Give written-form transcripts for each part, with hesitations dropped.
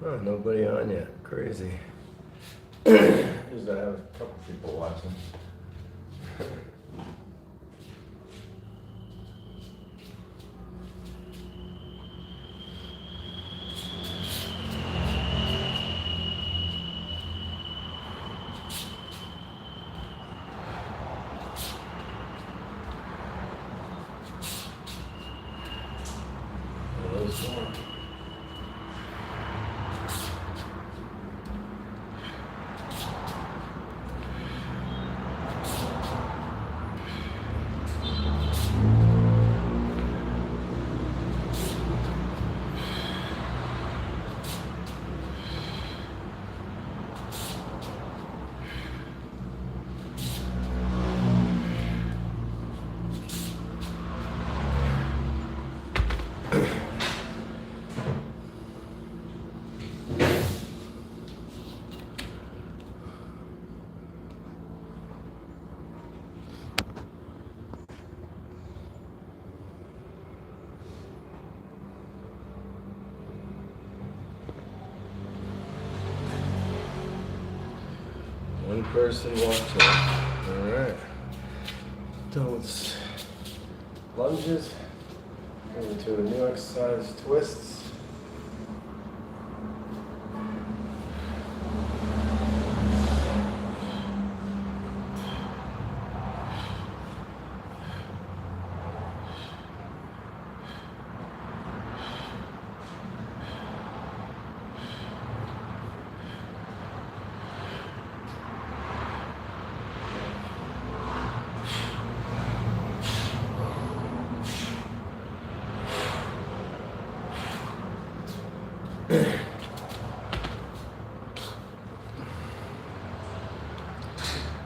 Oh, nobody on yet. Crazy. Usually I have a couple people watching. One person watching. All right. Don't lunges into a new exercise, twists.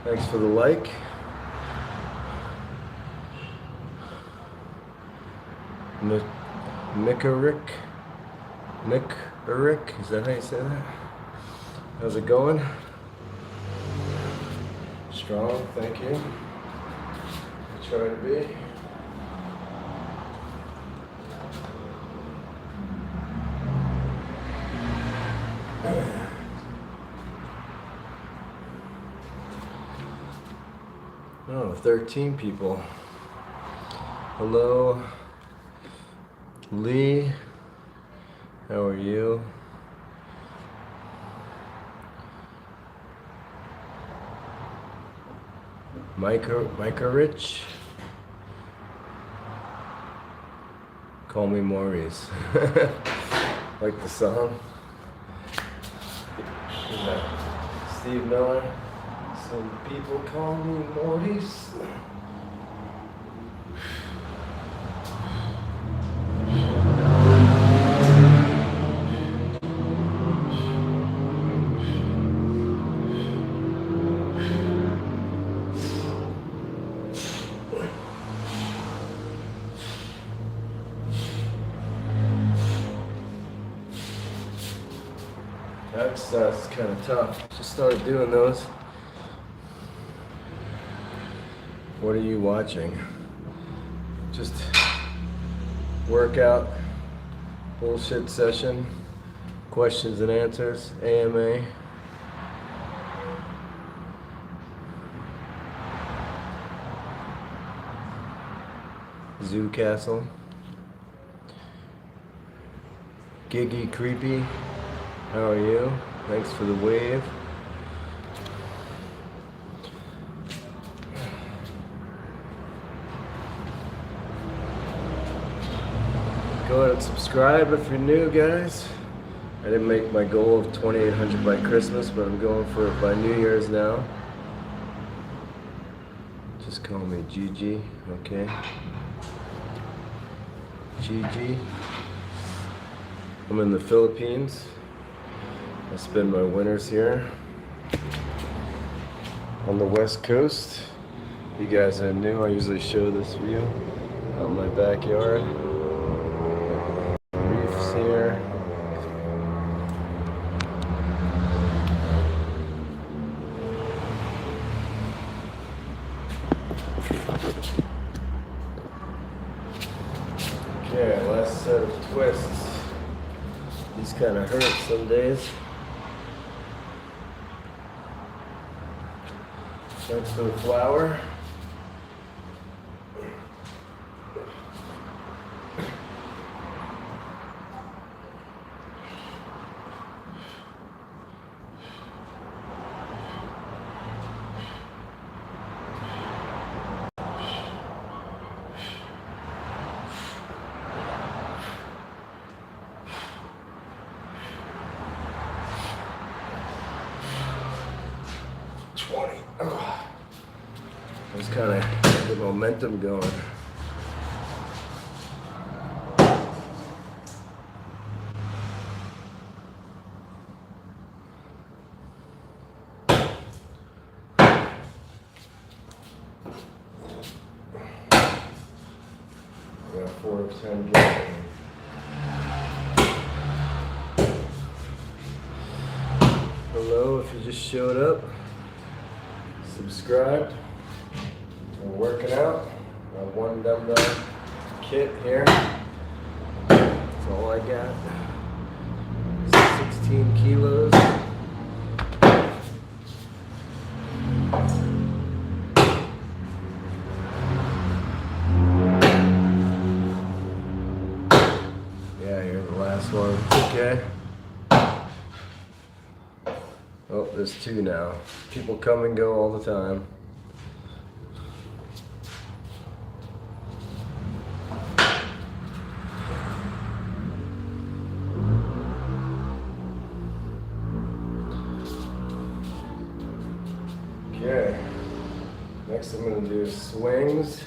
Thanks for the like. Mick Eric, is that how you say that? How's it going? Strong, thank you. I try to be. Oh, 13 people. Hello, Lee. How are you? Micah Rich. Call me Maurice. Like the song. Steve Miller. Some people call me Maurice. That's kind of tough. Just started doing those. What are you watching? Just workout, bullshit session, questions and answers, AMA. Zoo Castle. Giggy Creepy. How are you? Thanks for the wave. Go ahead and subscribe if you're new, guys. I didn't make my goal of 2,800 by Christmas, but I'm going for it by New Year's now. Just call me Gigi, okay? Gigi. I'm in the Philippines. I spend my winters here on the West Coast. You guys are new, I usually show this view out in my backyard. Reefs here. Okay, last set of twists. These kind of hurt some days. Thanks for the flower. Just kind of get the momentum going. Yeah, 4 of 10 games. Hello, if you just showed up, subscribe. We're working out. I have one dumbbell kit here. That's all I got. 16 kilos. Yeah, here's the last one. Okay. Oh, there's 2 now. People come and go all the time. Okay, next I'm going to do swings.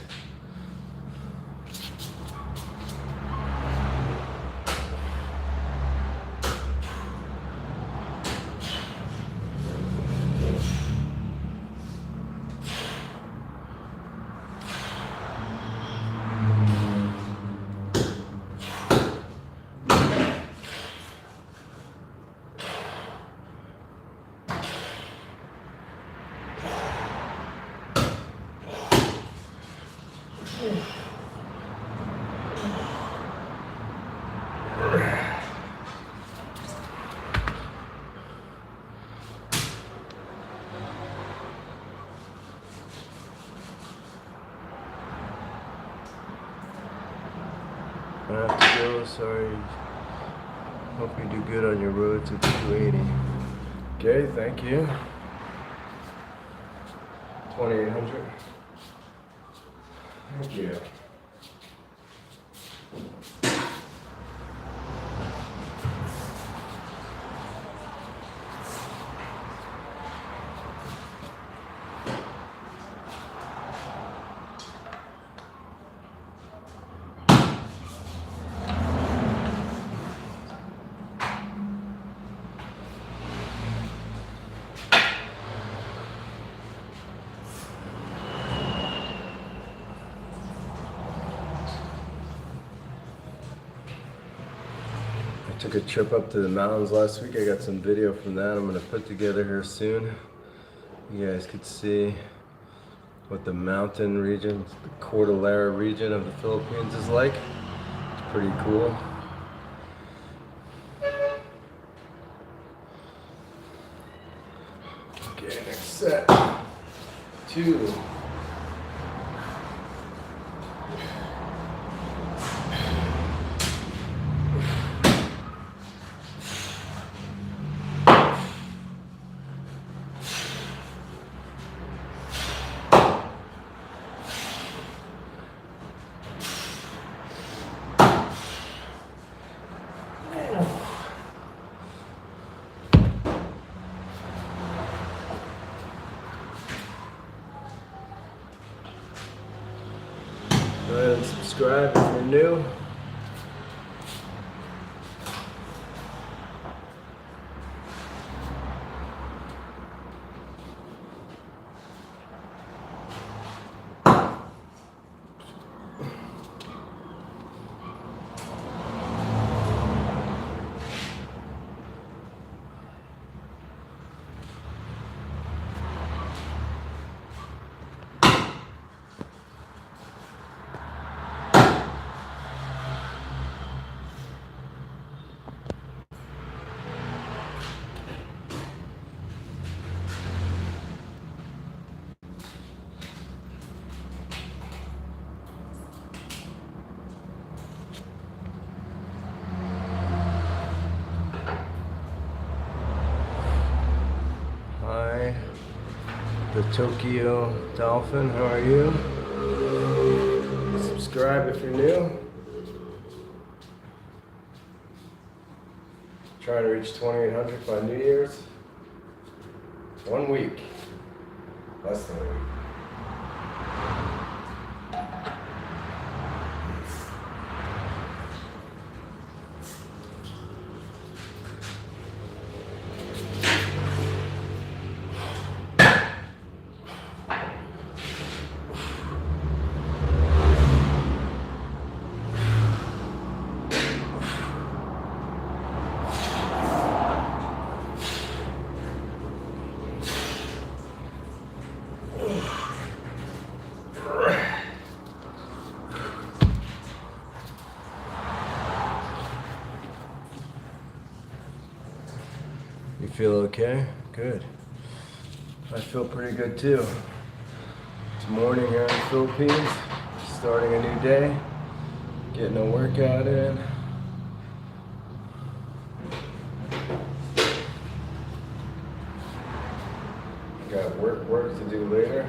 have to go. Sorry. Hope you do good on your road to 280. Okay, thank you. 2800. Thank you. I took a trip up to the mountains last week. I got some video from that I'm going to put together here soon. You guys could see what the mountain region, the Cordillera region of the Philippines is like. It's pretty cool. Okay, next set. 2. Go ahead and subscribe if you're new. The Tokyo Dolphin, how are you? Subscribe if you're new. Trying to reach 2,800 by New Year's. 1 week. Less than a week. You feel okay? Good. I feel pretty good too. It's morning here in the Philippines, starting a new day, getting a workout in. Got work to do later.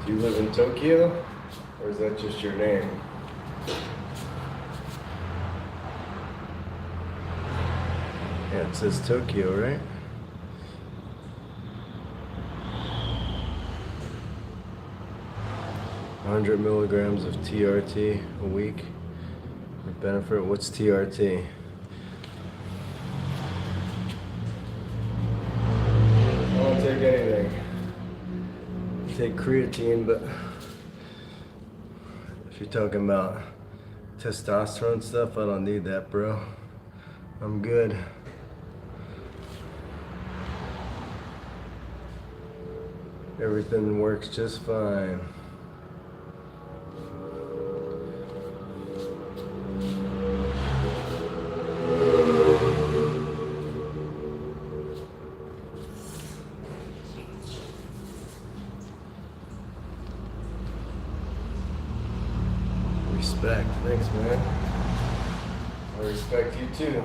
Do you live in Tokyo, or is that just your name? Yeah, it says Tokyo, right? $100 milligrams of TRT a week for benefit. What's TRT? I don't take anything. I take creatine, but if you're talking about testosterone stuff, I don't need that, bro. I'm good. Everything works just fine. Thanks, man. I respect you too.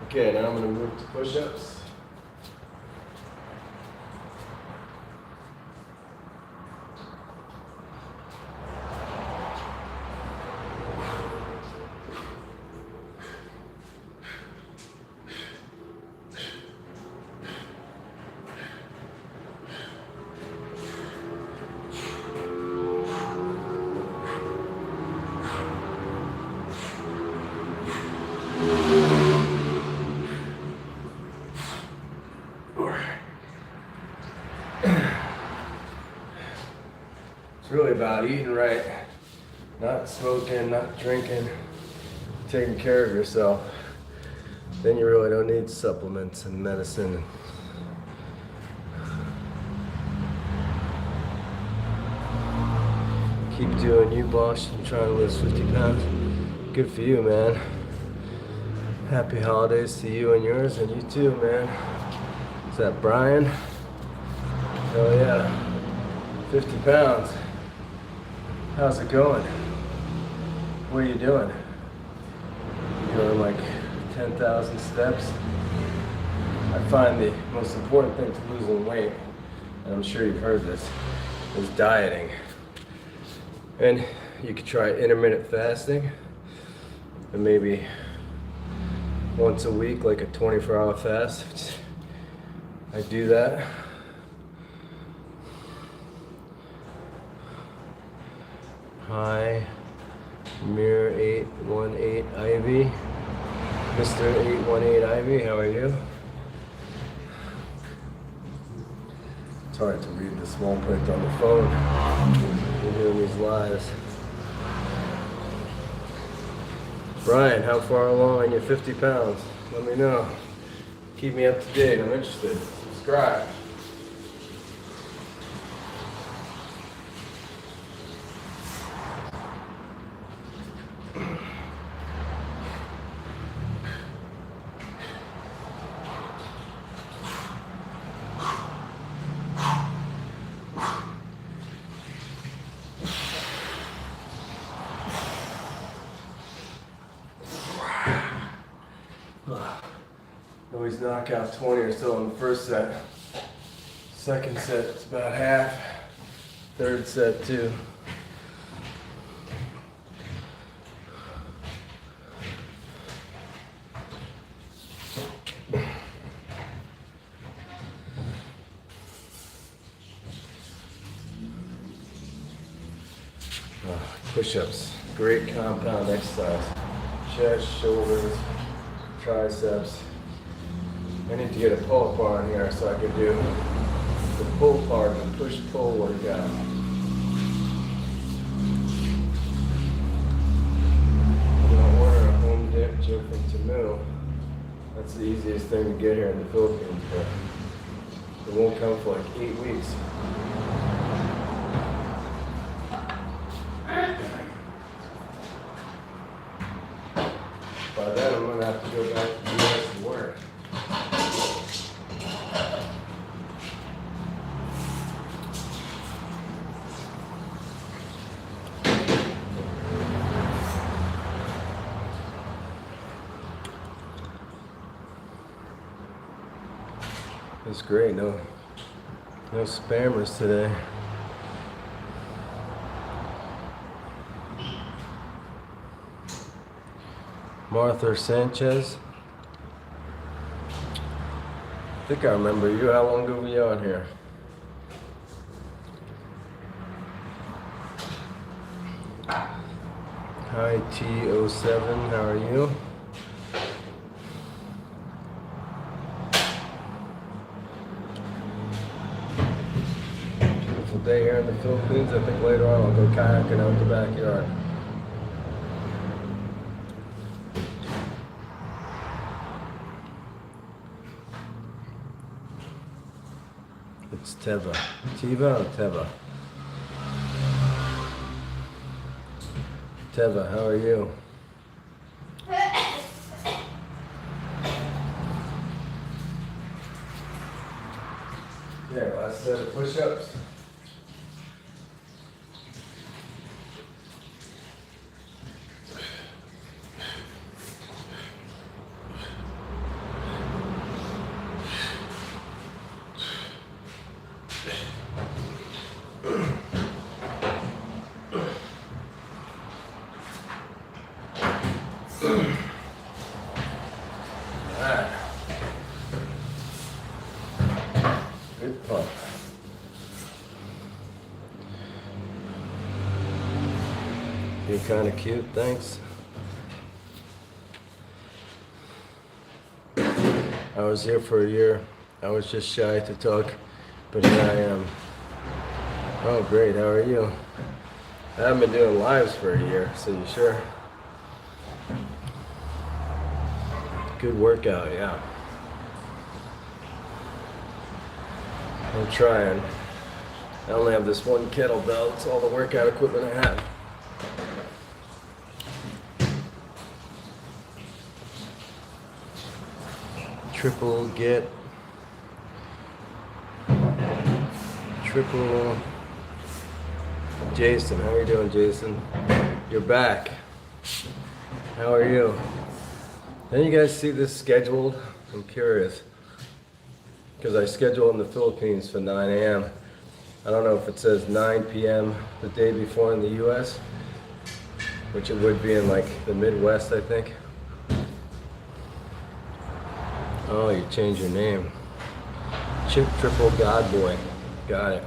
Okay, now I'm gonna move to push-ups. It's really about eating right, not smoking, not drinking, taking care of yourself. Then you really don't need supplements and medicine. Keep doing you, boss, and trying to lose 50 pounds. Good for you, man. Happy holidays to you and yours, and you too, man. Is that Brian? Oh yeah, 50 pounds. How's it going? What are you doing? You doing like 10,000 steps? I find the most important thing to losing weight, and I'm sure you've heard this, is dieting. And you could try intermittent fasting, and maybe once a week, like a 24-hour fast. I do that. Hi, Mirror 818 Ivy. Mr. 818 Ivy, how are you? It's hard to read the small print on the phone. We're doing these lives. Brian, how far along on your 50 pounds? Let me know. Keep me up to date. I'm interested. Subscribe. Always knock out 20 or so in the first set. Second set, it's about half. Third set, too. Push-ups, great compound exercise. Chest, shoulders, triceps. I need to get a pull bar in here so I can do the pull part and push-pull workout. I'm gonna order a home gym from Temu. That's the easiest thing to get here in the Philippines, but it won't come for like 8 weeks. By then, I'm gonna have to go back to the US and work. That's great. No spammers today. Martha Sanchez. I think I remember you. How long ago were you on here? Hi T07, how are you? Beautiful day here in the Philippines. I think later on I'll go kayaking out the backyard. It's Teva. Tiva or Teva? Teva, how are you? Yeah, last set of push-ups. Alright. Good pump. You're kind of cute, thanks. I was here for a year. I was just shy to talk, but here I am. Oh, great. How are you? I haven't been doing lives for a year, so you sure? Good workout, yeah. I'm trying. I only have this one kettlebell. It's all the workout equipment I have. Triple get. Triple. Jason, how are you doing, Jason? You're back. How are you? Didn't you guys see this scheduled? I'm curious. Because I scheduled in the Philippines for 9 a.m. I don't know if it says 9 p.m. the day before in the US, which it would be in like the Midwest, I think. Oh, you changed your name. Chip Triple God Boy. Got it.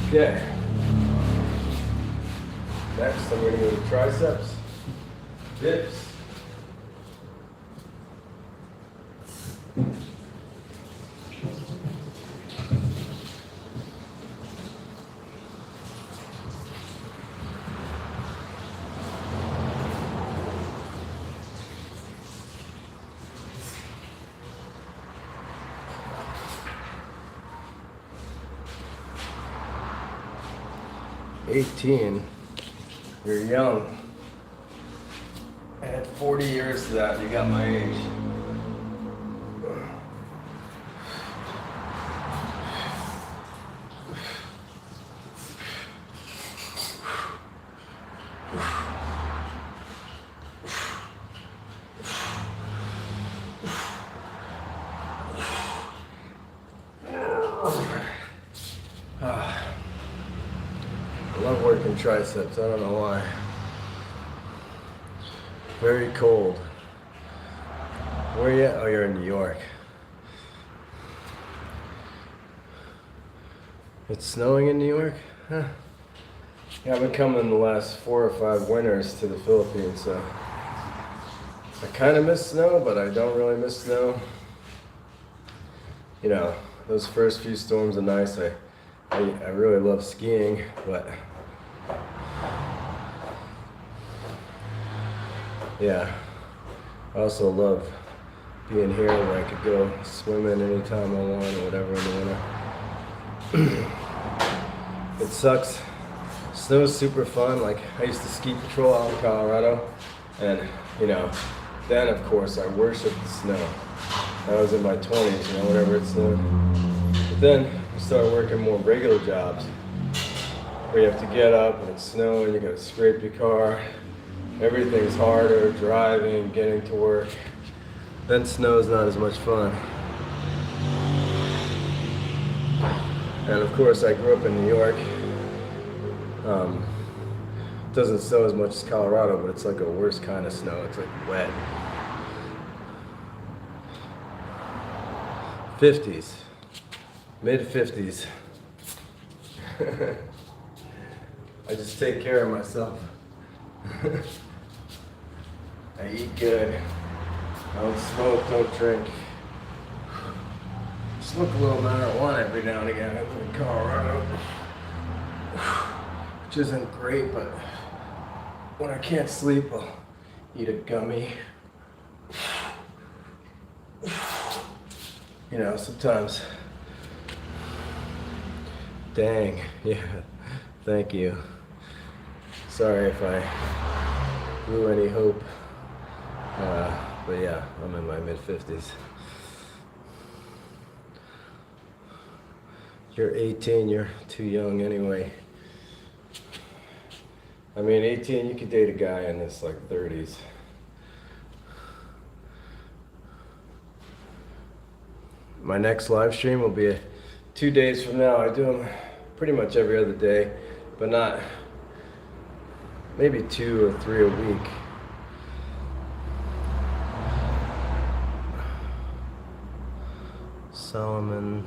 Okay. Next, I'm going to go to triceps, dips. You're young. Add 40 years to that, you got my age. I love working triceps, I don't know why. Very cold. Where are you at? Oh, you're in New York. It's snowing in New York? Huh. Yeah, I've been coming the last 4 or 5 winters to the Philippines, so I kind of miss snow, but I don't really miss snow. You know, those first few storms are nice. I really love skiing, but yeah, I also love being here where I could go swimming anytime I want or whatever in the winter. It sucks. Snow's super fun. Like, I used to ski patrol out in Colorado, and you know, then of course I worshiped the snow. I was in my 20s, you know, whenever it snowed. But then I started working more regular jobs where you have to get up and it's snowing, you gotta scrape your car. Everything's harder, driving, getting to work. Then snow's not as much fun. And of course, I grew up in New York. It doesn't snow as much as Colorado, but it's like a worse kind of snow. It's like wet. 50s, mid 50s. I just take care of myself. I eat good. I don't smoke, don't drink. Smoke a little marijuana every now and again in Colorado, which isn't great, but when I can't sleep, I'll eat a gummy. You know, sometimes. Dang, yeah, thank you. Sorry if I blew any hope. But yeah, I'm in my mid-50s. You're 18, you're too young anyway. I mean, 18, you could date a guy in his like 30s. My next live stream will be 2 days from now. I do them pretty much every other day. but not, maybe 2 or 3 a week. Solomon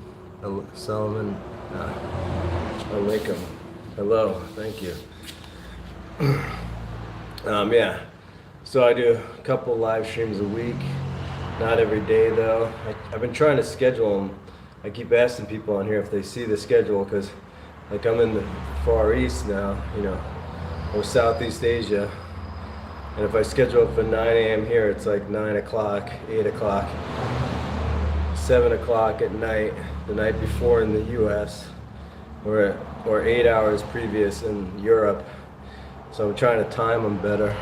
Alaikum. Hello, thank you. Yeah, so I do a couple live streams a week, not every day though. I've been trying to schedule them. I keep asking people on here if they see the schedule, because like I'm in the Far East now, you know, or Southeast Asia, and if I schedule it for 9 a.m. here, it's like 9 o'clock, 8 o'clock, 7 o'clock at night, the night before in the US, or 8 hours previous in Europe. So I'm trying to time them better.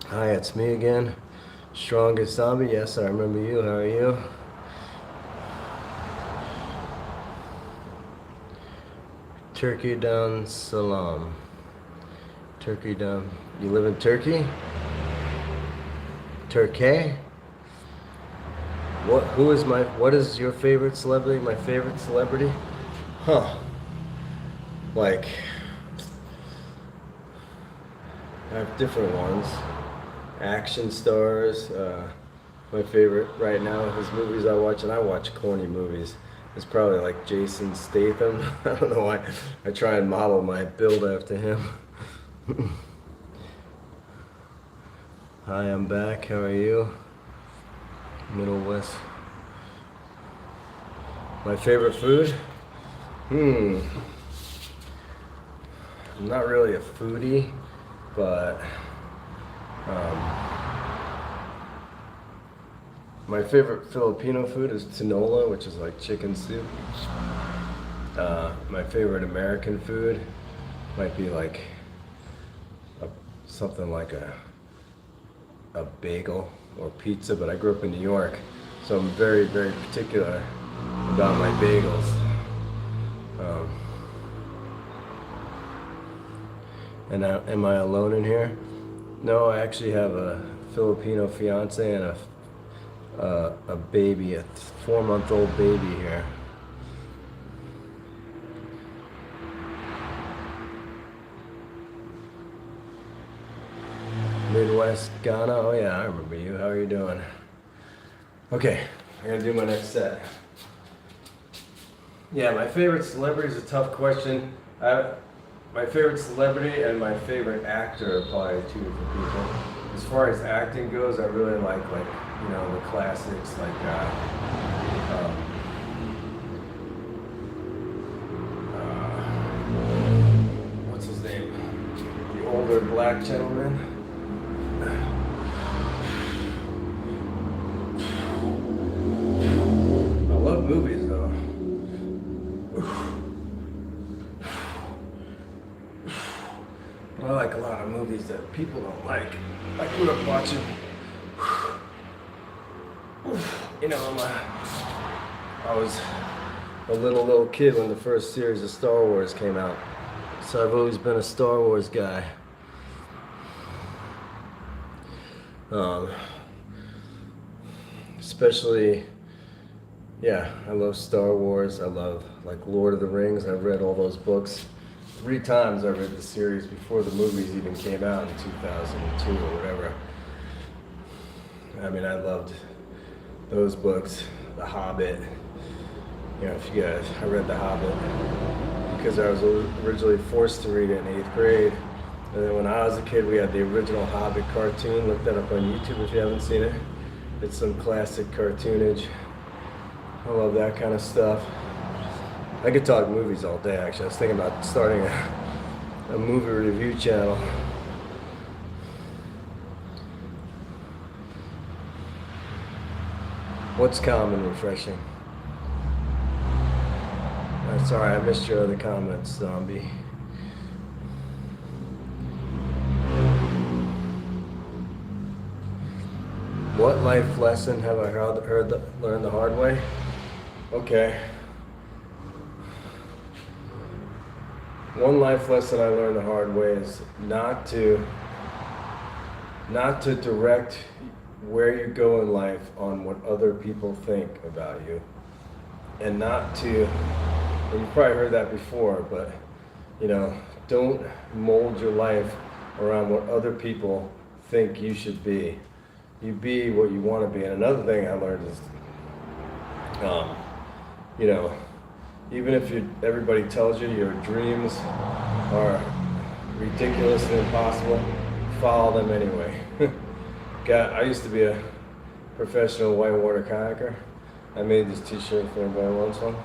Hi, it's me again. Strongest Zombie. Yes, I remember you. How are you? Turkey down salam. Turkey down. You live in Turkey? Turkey? What is your favorite celebrity? My favorite celebrity? Huh. Like, I have different ones. Action stars. My favorite right now, his movies I watch, and I watch corny movies. It's probably like Jason Statham. I don't know why I try and model my build after him. Hi, I'm back. How are you? Middle West. My favorite food? I'm not really a foodie, but my favorite Filipino food is tinola, which is like chicken soup. My favorite American food might be like something like a bagel or pizza, but I grew up in New York, so I'm very, very particular about my bagels. And am I alone in here? No, I actually have a Filipino fiance and a baby, a 4-month-old baby here. Midwest Ghana. Oh yeah, I remember you. How are you doing? Okay, I'm gonna do my next set. Yeah, my favorite celebrity is a tough question. My favorite celebrity and my favorite actor are probably two different people. As far as acting goes, I really like you know, the classics like what's his name? The older black gentleman. I love movies though. I like a lot of movies that people don't like. I grew up watching, you know, I was a little kid when the first series of Star Wars came out. So I've always been a Star Wars guy. Especially, yeah, I love Star Wars. I love like Lord of the Rings. I've read all those books. 3 times I read the series before the movies even came out in 2002 or whatever. I mean, I loved those books. The Hobbit. You know, if you guys, I read The Hobbit because I was originally forced to read it in 8th grade. And then when I was a kid, we had the original Hobbit cartoon. Look that up on YouTube if you haven't seen it. It's some classic cartoonage. I love that kind of stuff. I could talk movies all day, actually. I was thinking about starting a movie review channel. What's calm and refreshing? Sorry, I missed your other comments, Zombie. What life lesson have I learned the hard way? Okay. One life lesson I learned the hard way is not to direct where you go in life on what other people think about you, and not to And you've probably heard that before, but you know, don't mold your life around what other people think you should be. You be what you want to be. And another thing I learned is, you know, even if everybody tells you your dreams are ridiculous and impossible, follow them anyway. I used to be a professional whitewater kayaker. I made this t-shirt if anybody wants one.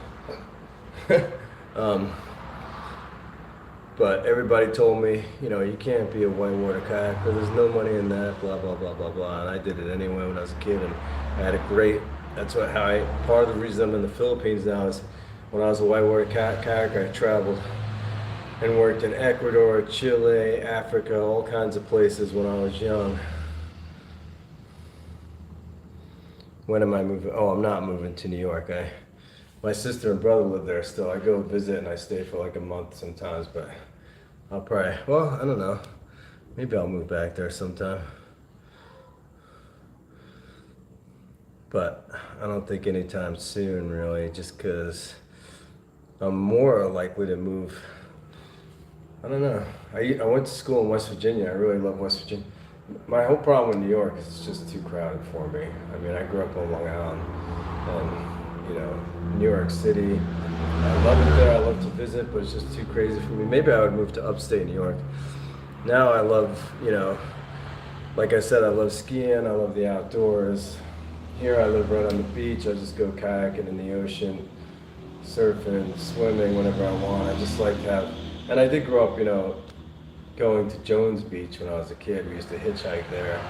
But everybody told me, you know, you can't be a whitewater kayaker, there's no money in that, blah, blah, blah, blah, blah. And I did it anyway when I was a kid, and I had a great, part of the reason I'm in the Philippines now is when I was a whitewater kayaker, I traveled and worked in Ecuador, Chile, Africa, all kinds of places when I was young. When am I moving? Oh, I'm not moving to New York. My sister and brother live there still. I go visit and I stay for like a month sometimes, but I'll probably, well, I don't know. Maybe I'll move back there sometime. But I don't think anytime soon, really, just because I'm more likely to move. I don't know. I went to school in West Virginia. I really love West Virginia. My whole problem with New York is it's just too crowded for me. I mean, I grew up on Long Island, and you know, New York City. I love it there. I love to visit, but it's just too crazy for me. Maybe I would move to upstate New York. Now I love, you know, like I said, I love skiing. I love the outdoors. Here I live right on the beach. I just go kayaking in the ocean, surfing, swimming whenever I want. I just like to have, and I did grow up, you know, going to Jones Beach when I was a kid. We used to hitchhike there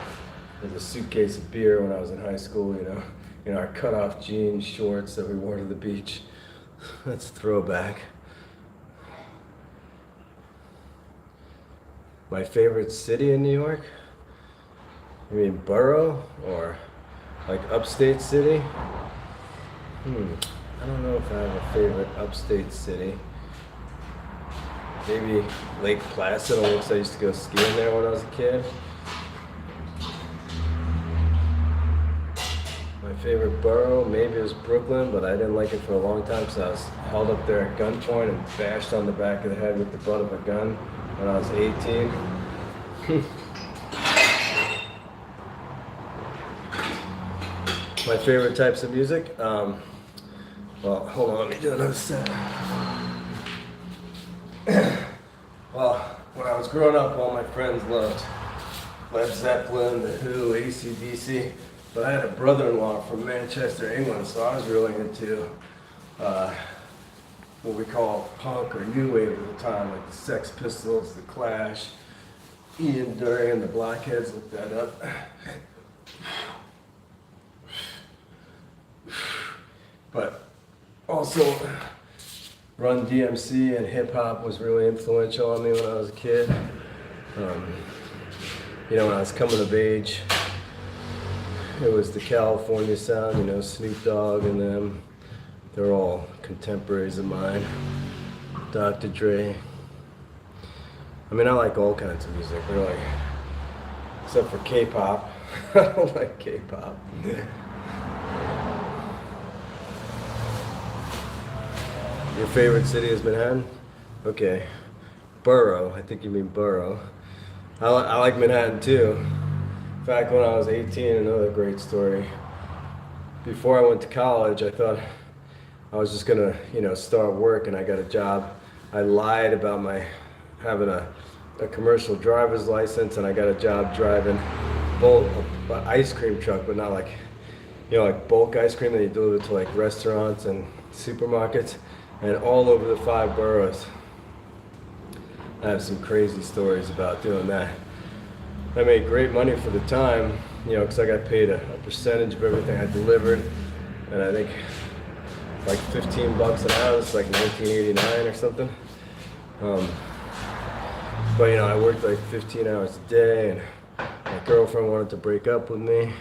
with a suitcase of beer when I was in high school, you know, our cut-off jeans, shorts that we wore to the beach. That's a throwback. My favorite city in New York? You mean borough or like upstate city? I don't know if I have a favorite upstate city. Maybe Lake Placid, because I used to go skiing there when I was a kid. My favorite borough, maybe it was Brooklyn, but I didn't like it for a long time because I was held up there at gunpoint and bashed on the back of the head with the butt of a gun when I was 18. My favorite types of music? Well, hold on, let me do another set. Well, when I was growing up, all my friends loved Led Zeppelin, The Who, AC/DC, but I had a brother-in-law from Manchester, England, so I was really into what we call punk or new wave at the time, like the Sex Pistols, the Clash, Ian Dury and the Blockheads. Look that up. But also, Run DMC and hip hop was really influential on me when I was a kid. You know, when I was coming of age, it was the California sound, you know, Snoop Dogg and them. They're all contemporaries of mine. Dr. Dre. I mean, I like all kinds of music, really. Except for K-pop. I don't like K-pop. Your favorite city is Manhattan? Okay. Borough, I think you mean borough. I like Manhattan too. In fact, when I was 18, another great story. Before I went to college, I thought I was just gonna, you know, start work, and I got a job. I lied about my having a commercial driver's license, and I got a job driving an ice cream truck, but not like, you know, like bulk ice cream that you deliver to like restaurants and supermarkets. And all over the 5 boroughs. I have some crazy stories about doing that. I made great money for the time, you know, because I got paid a percentage of everything I delivered. And I think like $15 an hour, it's like 1989 or something. But you know, I worked like 15 hours a day, and my girlfriend wanted to break up with me.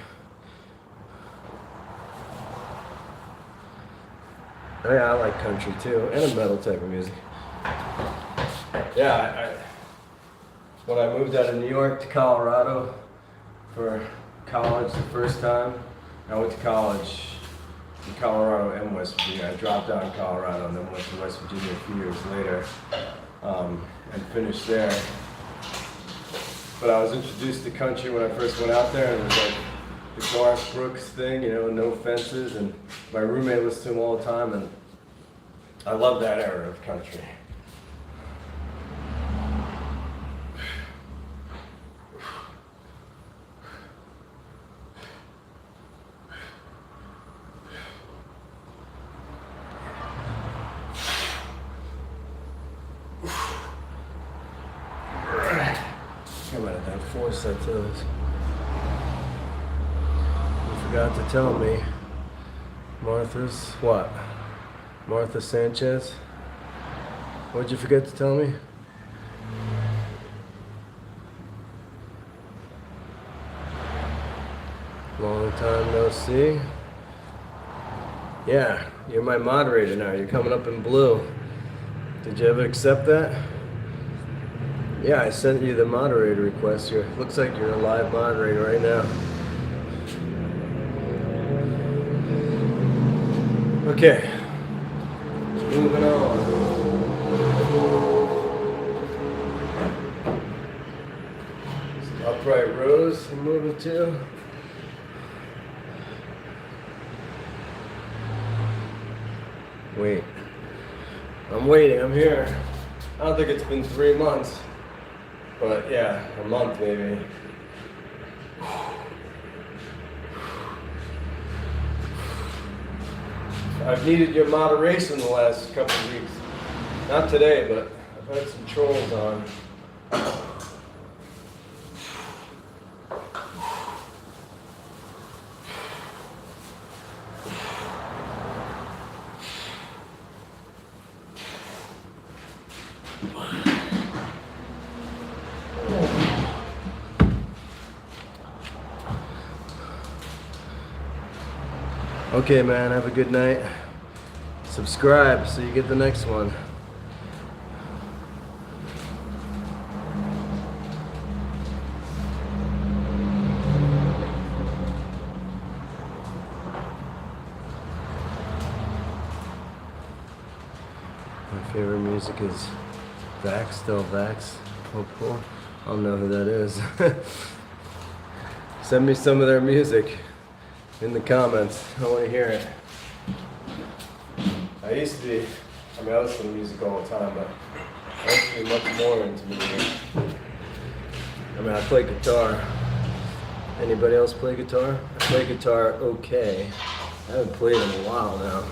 Oh, yeah, I like country too, and a metal type of music. Yeah, when I moved out of New York to Colorado for college the first time, I went to college in Colorado and West Virginia. I dropped out in Colorado and then went to West Virginia a few years later and finished there. But I was introduced to country when I first went out there, and it was like the Garth Brooks thing, you know, no fences, and my roommate listened to him all the time, and I love that era of country. I might have done 4 sets of those. You forgot to tell me, Martha's what? Martha Sanchez? What'd you forget to tell me? Long time no see. Yeah, you're my moderator now. You're coming up in blue. Did you ever accept that? Yeah, I sent you the moderator request here. Looks like you're a live moderator right now. Okay. Moving on. Some upright rows I'm moving to. Wait. I'm waiting, I'm here. I don't think it's been 3 months. But yeah, a month maybe. I've needed your moderation the last couple of weeks. Not today, but I've had some trolls on. Okay, man, have a good night. Subscribe so you get the next one. My favorite music is Vax, Del Vax, Popo. I don't know who that is. Send me some of their music in the comments. I want to hear it. I used to be, I listen to music all the time, but I used to be much more into music. I play guitar. Anybody else play guitar? I play guitar okay. I haven't played in a while now.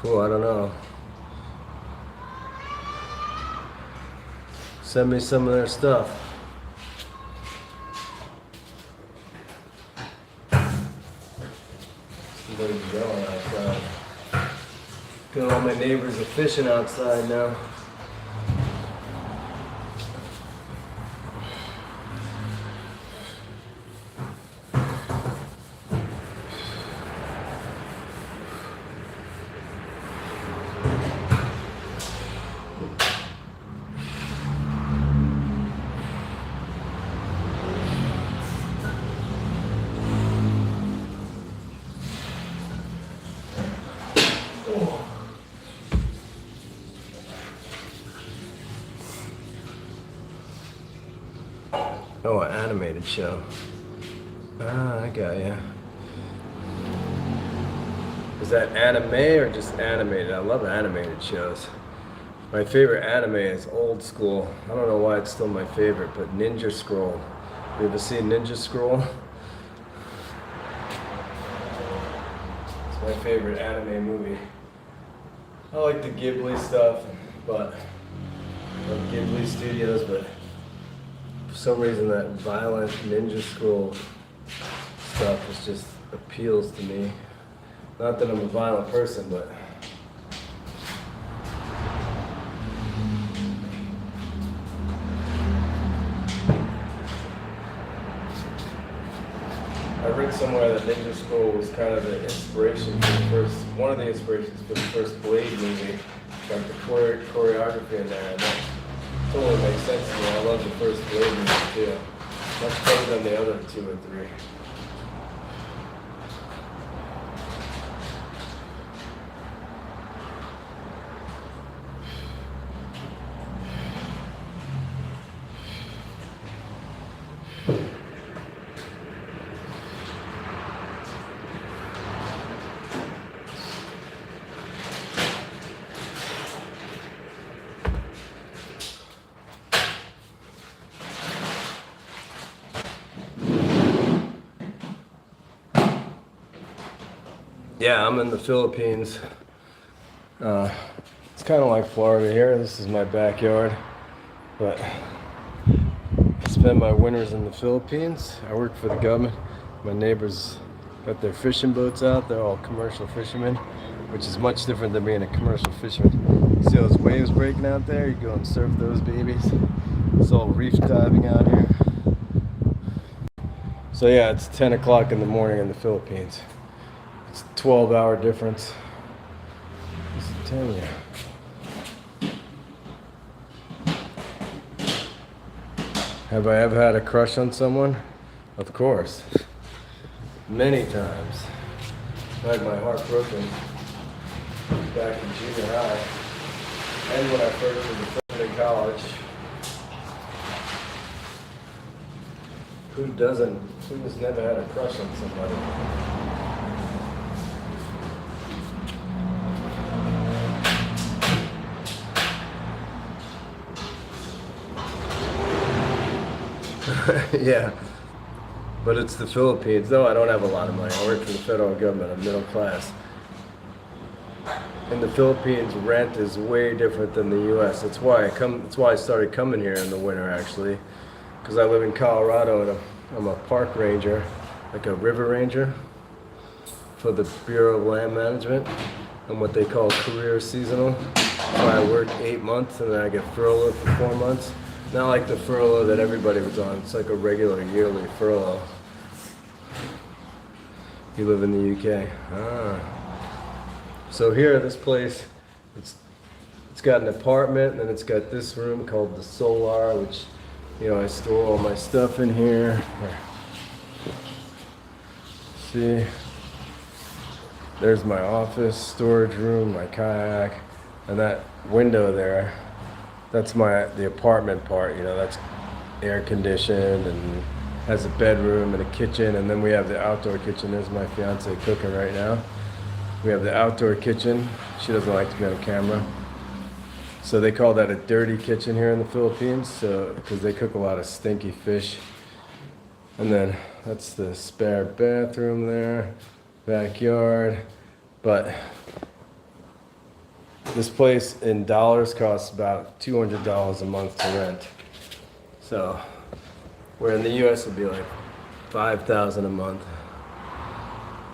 Oh, I don't know. Send me some of their stuff. Somebody's yelling outside. Got all my neighbors are fishing outside now. Oh, an animated show. Ah, I got ya. Is that anime or just animated? I love animated shows. My favorite anime is old school. I don't know why it's still my favorite, but Ninja Scroll. You ever seen Ninja Scroll? It's my favorite anime movie. I like the Ghibli stuff, but I love Ghibli Studios, but for some reason that violent Ninja Scroll stuff just appeals to me. Not that I'm a violent person, but I read somewhere that Ninja Scroll was kind of the inspiration for one of the inspirations for the first Blade movie. Got the choreography in there, and that totally makes sense to me. I love the first Blade movie too. Much better than the other 2 and 3. Yeah, I'm in the Philippines. It's kind of like Florida here. This is my backyard, but I spend my winters in the Philippines. I work for the government. My neighbors got their fishing boats out. They're all commercial fishermen, which is much different than being a commercial fisherman. You see those waves breaking out there? You go and surf those babies. It's all reef diving out here. So yeah, it's 10 o'clock in the morning in the Philippines. It's a 12-hour difference. Just tell you. Have I ever had a crush on someone? Of course. Many times. I had my heart broken back in junior high. And when I first was a freshman in college. Who's never had a crush on somebody? Yeah, but it's the Philippines. No, I don't have a lot of money. I work for the federal government. I'm middle class. In the Philippines, rent is way different than the U.S. That's why I started coming here in the winter, actually, because I live in Colorado and I'm a park ranger, like a river ranger, for the Bureau of Land Management. I'm what they call career seasonal. So I work 8 months and then I get furloughed for 4 months. Not like the furlough that everybody was on. It's like a regular yearly furlough. You live in the UK. So here, this place, it's got an apartment, and then it's got this room called the Solar, which, you know, I store all my stuff in here. See, there's my office, storage room, my kayak, and that window there. That's the apartment part, you know, that's air conditioned and has a bedroom and a kitchen, and then we have the outdoor kitchen. There's my fiance cooking right now. We have the outdoor kitchen. She doesn't like to be on camera. So they call that a dirty kitchen here in the Philippines, so because they cook a lot of stinky fish. And then that's the spare bathroom there, backyard. But this place in dollars costs about $200 a month to rent. So, where in the US would be like $5,000 a month.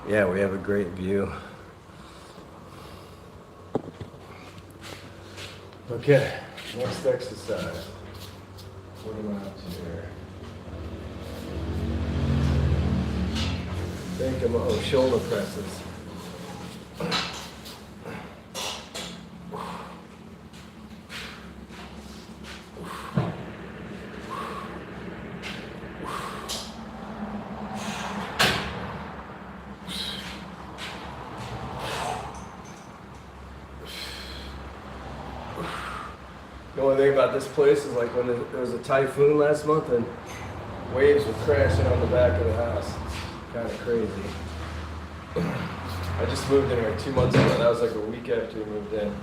Yeah, we have a great view. Okay, next exercise. What am I up to here? I think I'm shoulder presses. The only thing about this place is like when there was a typhoon last month and waves were crashing on the back of the house. It's kind of crazy. I just moved in here 2 months ago. That was like a week after we moved in.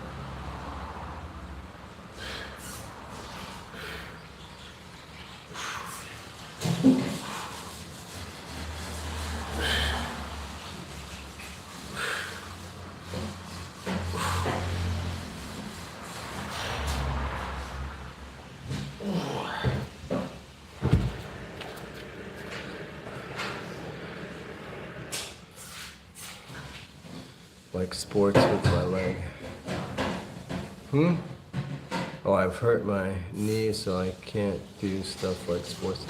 Like sports with my leg. Oh, I've hurt my knee, so I can't do stuff like sports.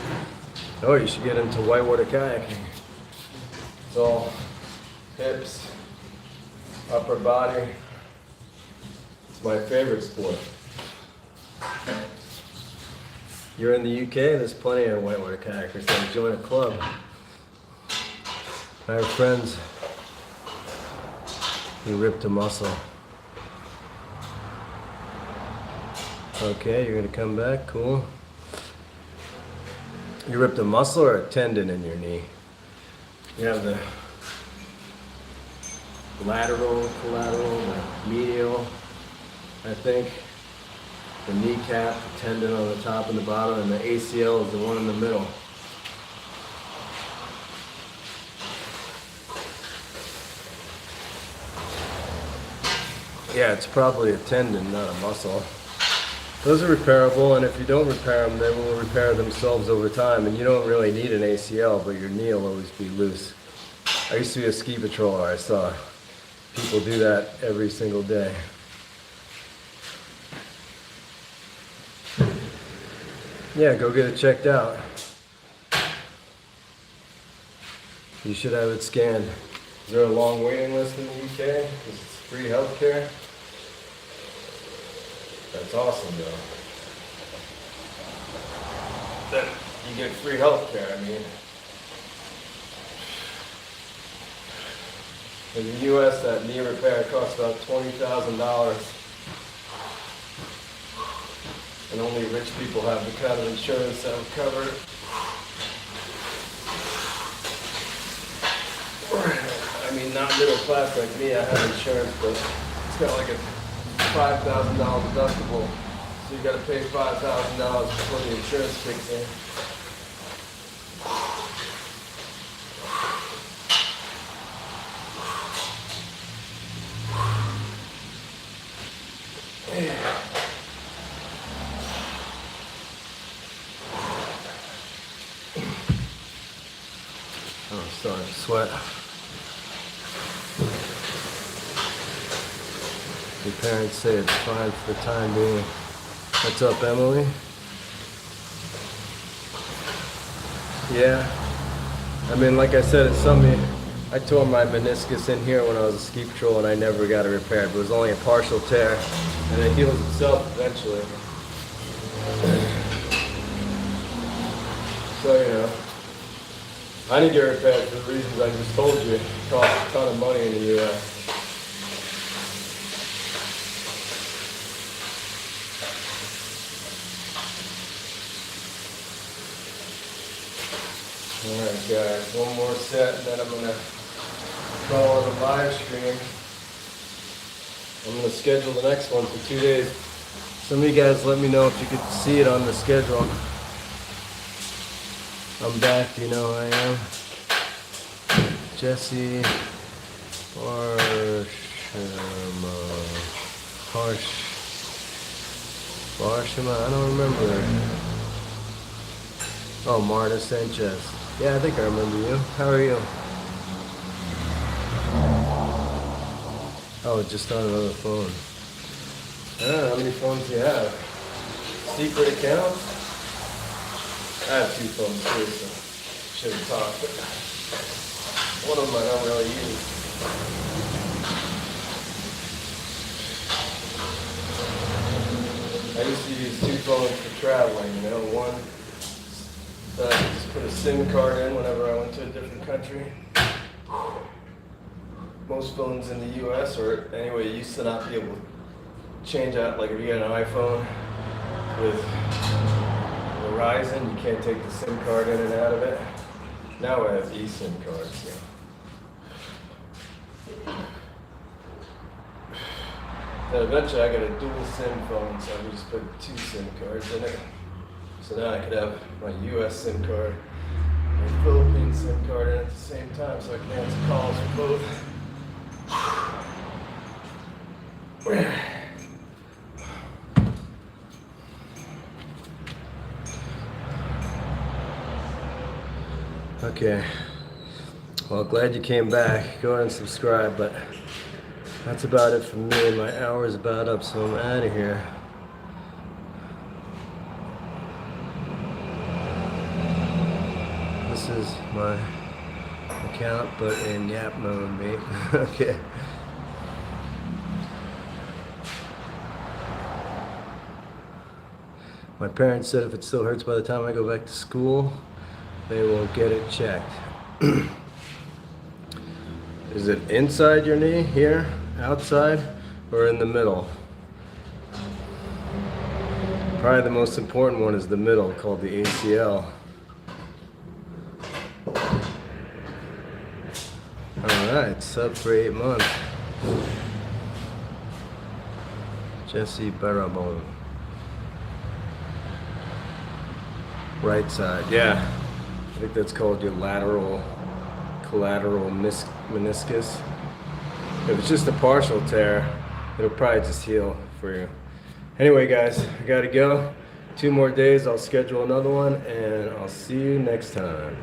Oh, you should get into whitewater kayaking. It's all hips, upper body. It's my favorite sport. You're in the UK, there's plenty of whitewater kayakers. So join a club. I have friends who ripped a muscle. Okay, you're gonna come back, cool. You ripped a muscle or a tendon in your knee? You have the lateral, collateral, the medial, I think. The kneecap, the tendon on the top and the bottom, and the ACL is the one in the middle. Yeah, it's probably a tendon, not a muscle. Those are repairable, and if you don't repair them, they will repair themselves over time, and you don't really need an ACL, but your knee will always be loose. I used to be a ski patroller. I saw people do that every single day. Yeah, go get it checked out. You should have it scanned. Is there a long waiting list in the UK? Because it's free healthcare. That's awesome, though. Then you get free healthcare. I mean, in the US, that knee repair costs about $20,000. And only rich people have the kind of insurance that will cover it. I mean, not middle class like me, I have insurance, but it's got like a $5,000 deductible. So you gotta pay $5,000 before the insurance kicks in. Oh, I'm starting to sweat. Your parents say it's fine for the time being. What's up, Emily? Yeah. I mean, like I said, it's something. I tore my meniscus in here when I was a ski patrol and I never got it repaired. But it was only a partial tear, and it heals itself eventually. So, you know. I didn't get repaired for the reasons I just told you. It costs a ton of money in the US. Alright guys, one more set and then I'm going to call it a live stream. I'm going to schedule the next one for 2 days. Some of you guys let me know if you could see it on the schedule. I'm back, you know who I am. Jesse Barshama, I don't remember. Oh, Marta Sanchez. Yeah, I think I remember you. How are you? Oh, just on another phone. I don't know how many phones do you have. Secret account? I have 2 phones too, so shouldn't talk, but one of them I don't really use. I used to use 2 phones for traveling, you know, one that I could just put a SIM card in whenever I went to a different country. Most phones in the US, or anyway, used to not be able to change out, like if you got an iPhone with Verizon, you can't take the SIM card in and out of it. Now I have eSIM cards, so. Then eventually I got a dual SIM phone, so I can just put 2 SIM cards in it. So now I could have my US SIM card and Philippine SIM card in at the same time, so I can answer calls for both. Okay, well, glad you came back. Go ahead and subscribe, but that's about it for me. My hour is about up, so I'm out of here. This is my account, but in Yap mode, mate. Okay. My parents said if it still hurts by the time I go back to school, they will get it checked. Is it inside your knee here, outside, or in the middle? Probably the most important one is the middle, called the ACL. Alright, sub for 8 months. Jesse Barabon. Right side, yeah. I think that's called your collateral meniscus. If it's just a partial tear, it'll probably just heal for you. Anyway, guys, I gotta go. 2 more days, I'll schedule another one, and I'll see you next time.